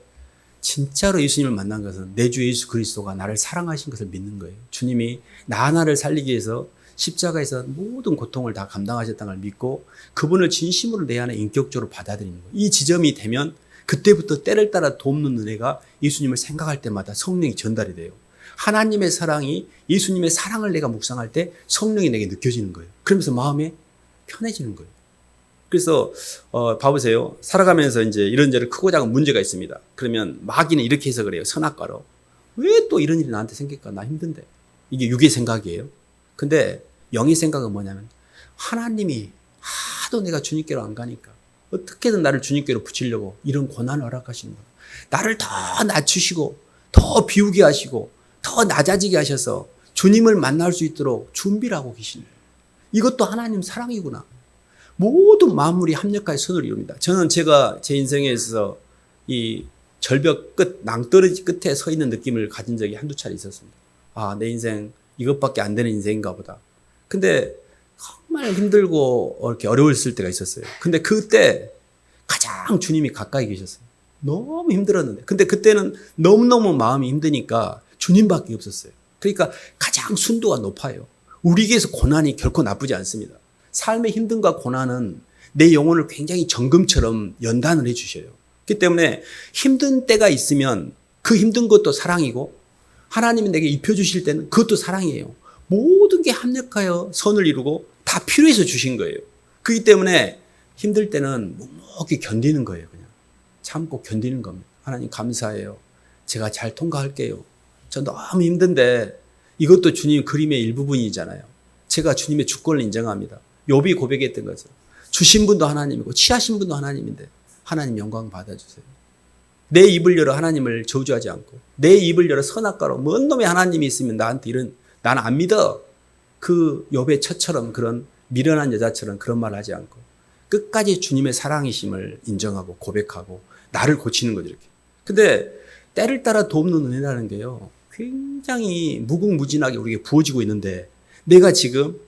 진짜로 예수님을 만난 것은 내 주 예수 그리스도가 나를 사랑하신 것을 믿는 거예요. 주님이 나 하나를 살리기 위해서 십자가에서 모든 고통을 다 감당하셨다는 걸 믿고 그분을 진심으로 내 안에 인격적으로 받아들이는 거예요. 이 지점이 되면 그때부터 때를 따라 돕는 은혜가 예수님을 생각할 때마다 성령이 전달이 돼요. 하나님의 사랑이 예수님의 사랑을 내가 묵상할 때 성령이 내게 느껴지는 거예요. 그러면서 마음이 편해지는 거예요. 그래서 봐보세요. 살아가면서 이제 이런저런 크고 작은 문제가 있습니다. 그러면 마귀는 이렇게 해석을 해요. 선악과로. 왜 또 이런 일이 나한테 생길까? 나 힘든데. 이게 육의 생각이에요. 근데 영의 생각은 뭐냐면 하나님이 하도 내가 주님께로 안 가니까 어떻게든 나를 주님께로 붙이려고 이런 고난을 허락하시는 거예요. 나를 더 낮추시고 더 비우게 하시고 더 낮아지게 하셔서 주님을 만날 수 있도록 준비를 하고 계시는 거예요. 이것도 하나님 사랑이구나. 모든 만물이 합력하여 선을 이룹니다. 저는 제가 제 인생에 있어서 이 절벽 끝, 낭떠러지 끝에 서 있는 느낌을 가진 적이 한두 차례 있었습니다. 아, 내 인생 이것밖에 안 되는 인생인가 보다. 근데 정말 힘들고 이렇게 어려웠을 때가 있었어요. 근데 그때 가장 주님이 가까이 계셨어요. 너무 힘들었는데. 근데 그때는 너무너무 마음이 힘드니까 주님밖에 없었어요. 그러니까 가장 순도가 높아요. 우리에게서 고난이 결코 나쁘지 않습니다. 삶의 힘듦과 고난은 내 영혼을 굉장히 정금처럼 연단을 해 주셔요. 그렇기 때문에 힘든 때가 있으면 그 힘든 것도 사랑이고 하나님이 내게 입혀주실 때는 그것도 사랑이에요. 모든 게 합력하여 선을 이루고 다 필요해서 주신 거예요. 그렇기 때문에 힘들 때는 묵묵히 견디는 거예요. 그냥 참고 견디는 겁니다. 하나님 감사해요. 제가 잘 통과할게요. 저 너무 힘든데 이것도 주님 그림의 일부분이잖아요. 제가 주님의 주권을 인정합니다. 욥이 고백했던 거죠. 주신 분도 하나님이고 취하신 분도 하나님인데 하나님 영광 받아주세요. 내 입을 열어 하나님을 저주하지 않고 내 입을 열어 선악과로 뭔 놈의 하나님이 있으면 나한테 나는 안 믿어. 그 욥의 처처럼 그런 미련한 여자처럼 그런 말 하지 않고 끝까지 주님의 사랑이심을 인정하고 고백하고 나를 고치는 거죠. 이렇게. 근데 때를 따라 돕는 은혜라는 게요. 굉장히 무궁무진하게 우리에게 부어지고 있는데 내가 지금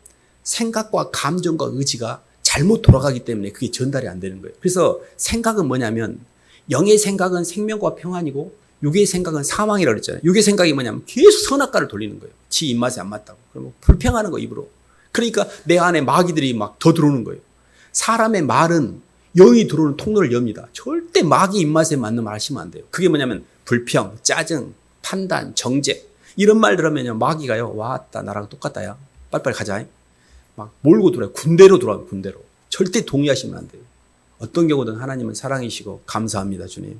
생각과 감정과 의지가 잘못 돌아가기 때문에 그게 전달이 안 되는 거예요. 그래서 생각은 뭐냐면 영의 생각은 생명과 평안이고 육의 생각은 사망이라고 그랬잖아요. 육의 생각이 뭐냐면 계속 선악과를 돌리는 거예요. 지 입맛에 안 맞다고. 그러면 불평하는 거 입으로. 그러니까 내 안에 마귀들이 막 더 들어오는 거예요. 사람의 말은 영이 들어오는 통로를 엽니다. 절대 마귀 입맛에 맞는 말 하시면 안 돼요. 그게 뭐냐면 불평, 짜증, 판단, 정죄 이런 말 들으면요 마귀가요 왔다 나랑 똑같다 야 빨리빨리 가자 막 몰고 돌아요. 군대로 돌아요. 군대로. 절대 동의하시면 안 돼요. 어떤 경우든 하나님은 사랑이시고 감사합니다 주님.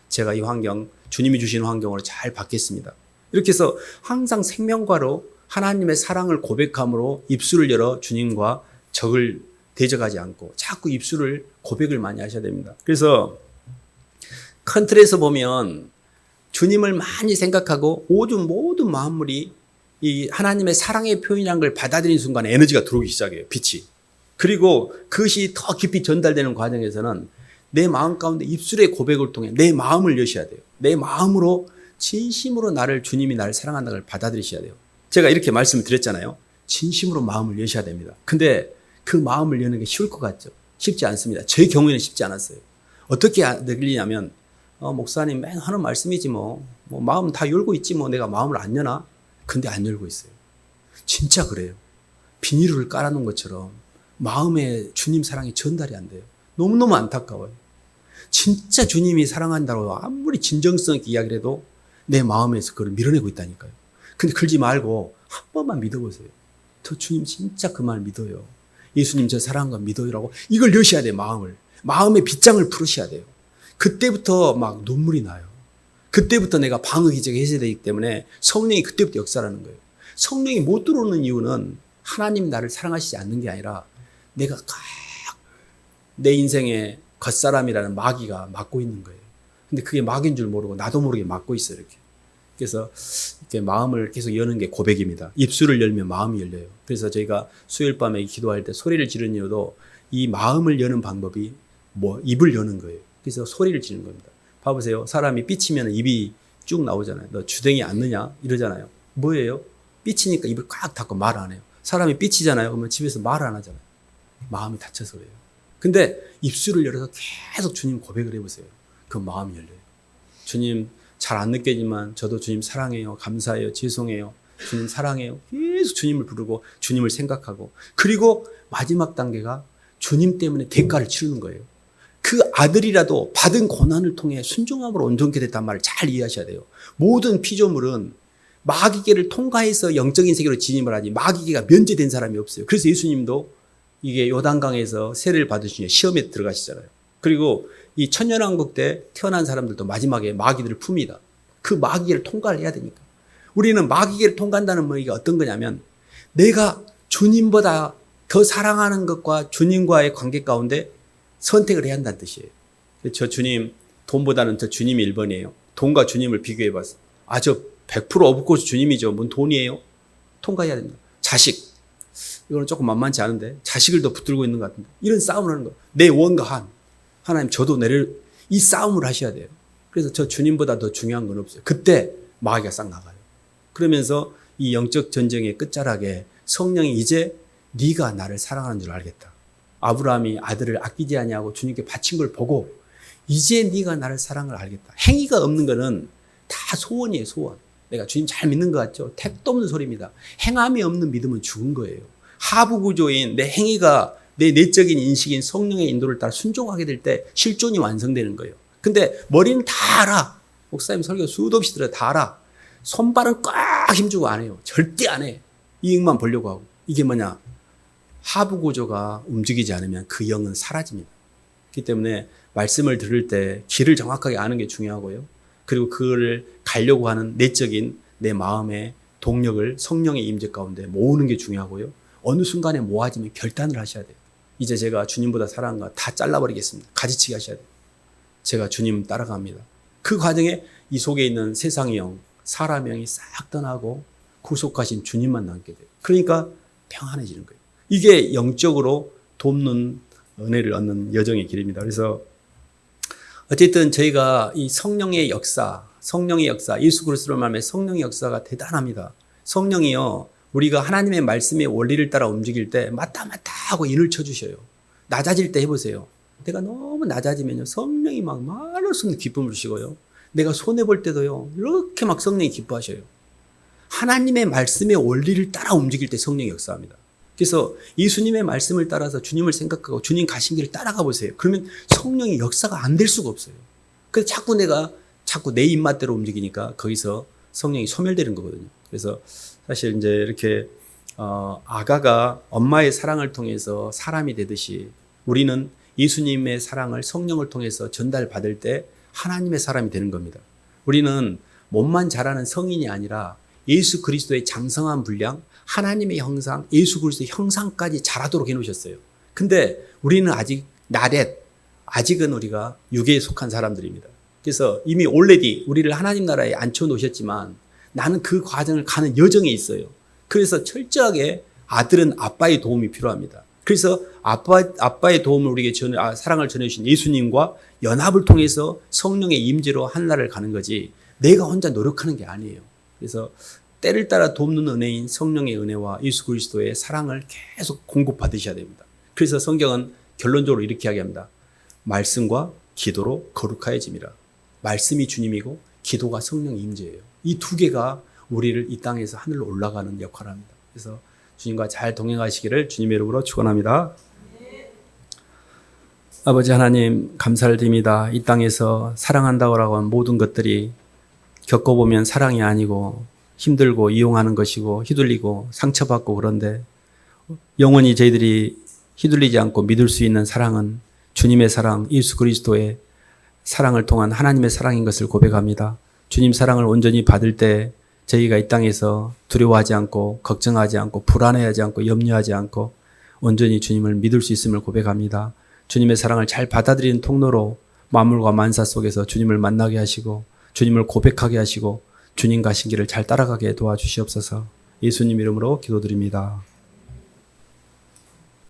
제가 이 환경 주님이 주신 환경으로 잘 받겠습니다. 이렇게 해서 항상 생명과로 하나님의 사랑을 고백함으로 입술을 열어 주님과 적을 대적하지 않고 자꾸 입술을 고백을 많이 하셔야 됩니다. 그래서 큰 틀에서 보면 주님을 많이 생각하고 모든 만물이 이 하나님의 사랑의 표현이라는 걸 받아들이는 순간에 에너지가 들어오기 시작해요. 빛이. 그리고 그것이 더 깊이 전달되는 과정에서는 내 마음 가운데 입술의 고백을 통해 내 마음을 여셔야 돼요. 내 마음으로 진심으로 주님이 나를 사랑한다는 걸 받아들이셔야 돼요. 제가 이렇게 말씀을 드렸잖아요. 진심으로 마음을 여셔야 됩니다. 근데 그 마음을 여는 게 쉬울 것 같죠? 쉽지 않습니다. 제 경우에는 쉽지 않았어요. 어떻게 들리냐면 목사님 맨 하는 말씀이지 뭐 마음 다 열고 있지 뭐 내가 마음을 안 여나? 근데 안 열고 있어요. 진짜 그래요. 비닐을 깔아놓은 것처럼 마음에 주님 사랑이 전달이 안 돼요. 너무너무 안타까워요. 진짜 주님이 사랑한다고 아무리 진정성 있게 이야기를 해도 내 마음에서 그걸 밀어내고 있다니까요. 근데 그러지 말고 한 번만 믿어보세요. 저 주님 진짜 그 말 믿어요. 예수님 저 사랑한 거 믿어요라고 이걸 여셔야 돼요. 마음의 빗장을 풀으셔야 돼요. 그때부터 막 눈물이 나요. 그때부터 내가 방어기제가 해제되기 때문에 성령이 그때부터 역사하는 거예요. 성령이 못 들어오는 이유는 하나님 나를 사랑하시지 않는 게 아니라 내가 내 인생에 겉사람이라는 마귀가 맡고 있는 거예요. 근데 그게 마귀인 줄 모르고 나도 모르게 맡고 있어요. 이렇게. 그래서 이렇게 마음을 계속 여는 게 고백입니다. 입술을 열면 마음이 열려요. 그래서 저희가 수요일 밤에 기도할 때 소리를 지르는 이유도 이 마음을 여는 방법이 입을 여는 거예요. 그래서 소리를 지르는 겁니다. 봐보세요. 사람이 삐치면 입이 쭉 나오잖아요. 너 주댕이 안 느냐? 이러잖아요. 뭐예요? 삐치니까 입을 꽉 닫고 말 안 해요. 사람이 삐치잖아요. 그러면 집에서 말 안 하잖아요. 마음이 닫혀서 그래요. 근데 입술을 열어서 계속 주님 고백을 해보세요. 그 마음이 열려요. 주님 잘 안 느끼지만 저도 주님 사랑해요. 감사해요. 죄송해요. 주님 사랑해요. 계속 주님을 부르고 주님을 생각하고 그리고 마지막 단계가 주님 때문에 대가를 치르는 거예요. 그 아들이라도 받은 고난을 통해 순종함으로 온전케 됐단 말을 잘 이해하셔야 돼요. 모든 피조물은 마귀계를 통과해서 영적인 세계로 진입을 하지 마귀계가 면제된 사람이 없어요. 그래서 예수님도 이게 요단강에서 세례를 받으시니 시험에 들어가시잖아요. 그리고 이 천년왕국 때 태어난 사람들도 마지막에 마귀들을 풉니다. 그 마귀계를 통과를 해야 되니까. 우리는 마귀계를 통과한다는 의미가 어떤 거냐면 내가 주님보다 더 사랑하는 것과 주님과의 관계 가운데 선택을 해야 한다는 뜻이에요. 저 주님, 돈보다는 저 주님이 1번이에요. 돈과 주님을 비교해봤어. 저 100% 없고 주님이죠. 뭔 돈이에요? 통과해야 됩니다. 자식. 이거는 조금 만만치 않은데 자식을 더 붙들고 있는 것 같은데 이런 싸움을 하는 거예요. 내 원과 한. 하나님 저도 이 싸움을 하셔야 돼요. 그래서 저 주님보다 더 중요한 건 없어요. 그때 마귀가 싹 나가요. 그러면서 이 영적 전쟁의 끝자락에 성령이 이제 네가 나를 사랑하는 줄 알겠다. 아브라함이 아들을 아끼지 아니하고 주님께 바친 걸 보고 이제 네가 나를 사랑을 알겠다. 행위가 없는 거는 다 소원이에요. 소원. 내가 주님 잘 믿는 것 같죠? 택도 없는 소리입니다. 행함이 없는 믿음은 죽은 거예요. 하부 구조인 내 행위가 내 내적인 인식인 성령의 인도를 따라 순종하게 될 때 실존이 완성되는 거예요. 근데 머리는 다 알아. 목사님 설교 수도 없이 들어요. 다 알아. 손발은 꽉 힘주고 안 해요. 절대 안 해. 이익만 보려고 하고. 이게 뭐냐? 하부 구조가 움직이지 않으면 그 영은 사라집니다. 그렇기 때문에 말씀을 들을 때 길을 정확하게 아는 게 중요하고요. 그리고 그거를 가려고 하는 내적인 내 마음의 동력을 성령의 임재 가운데 모으는 게 중요하고요. 어느 순간에 모아지면 결단을 하셔야 돼요. 이제 제가 주님보다 사랑한 거 다 잘라버리겠습니다. 가지치기 하셔야 돼요. 제가 주님 따라갑니다. 그 과정에 이 속에 있는 세상의 영, 사람의 영이 싹 떠나고 구속하신 주님만 남게 돼요. 그러니까 평안해지는 거예요. 이게 영적으로 돕는 은혜를 얻는 여정의 길입니다. 그래서 어쨌든 저희가 이 성령의 역사, 예수 그리스도로 말하면 성령의 역사가 대단합니다. 성령이요, 우리가 하나님의 말씀의 원리를 따라 움직일 때 맞다 하고 인을 쳐주셔요. 낮아질 때 해보세요. 내가 너무 낮아지면요 성령이 막 말할 수 없는 기쁨을 주시고요. 내가 손해볼 때도요, 이렇게 막 성령이 기뻐하셔요. 하나님의 말씀의 원리를 따라 움직일 때 성령이 역사합니다. 그래서 예수님의 말씀을 따라서 주님을 생각하고 주님 가신 길을 따라가 보세요. 그러면 성령의 역사가 안 될 수가 없어요. 그래서 자꾸 내 입맛대로 움직이니까 거기서 성령이 소멸되는 거거든요. 그래서 사실 이제 이렇게 아가가 엄마의 사랑을 통해서 사람이 되듯이 우리는 예수님의 사랑을 성령을 통해서 전달받을 때 하나님의 사람이 되는 겁니다. 우리는 몸만 자라는 성인이 아니라 예수 그리스도의 장성한 분량, 하나님의 형상, 예수 그리스도의 형상까지 자라도록 해놓으셨어요. 근데 우리는 아직은 우리가 육에 속한 사람들입니다. 그래서 이미 already 우리를 하나님 나라에 앉혀놓으셨지만 나는 그 과정을 가는 여정에 있어요. 그래서 철저하게 아들은 아빠의 도움이 필요합니다. 그래서 아빠의 도움을 우리에게 사랑을 전해주신 예수님과 연합을 통해서 성령의 임재로 하늘나라를 가는 거지 내가 혼자 노력하는 게 아니에요. 그래서 때를 따라 돕는 은혜인 성령의 은혜와 예수 그리스도의 사랑을 계속 공급받으셔야 됩니다. 그래서 성경은 결론적으로 이렇게 이야기합니다. 말씀과 기도로 거룩하여짐이라. 말씀이 주님이고 기도가 성령의 임재예요. 이 두 개가 우리를 이 땅에서 하늘로 올라가는 역할을 합니다. 그래서 주님과 잘 동행하시기를 주님의 이름으로 축원합니다. 아버지 하나님 감사를 드립니다. 이 땅에서 사랑한다고 하는 모든 것들이 겪어보면 사랑이 아니고 힘들고 이용하는 것이고 휘둘리고 상처받고 그런데 영원히 저희들이 휘둘리지 않고 믿을 수 있는 사랑은 주님의 사랑, 예수 그리스도의 사랑을 통한 하나님의 사랑인 것을 고백합니다. 주님 사랑을 온전히 받을 때 저희가 이 땅에서 두려워하지 않고 걱정하지 않고 불안해하지 않고 염려하지 않고 온전히 주님을 믿을 수 있음을 고백합니다. 주님의 사랑을 잘 받아들이는 통로로 만물과 만사 속에서 주님을 만나게 하시고 주님을 고백하게 하시고 주님 가신 길을 잘 따라가게 도와주시옵소서. 예수님 이름으로 기도드립니다.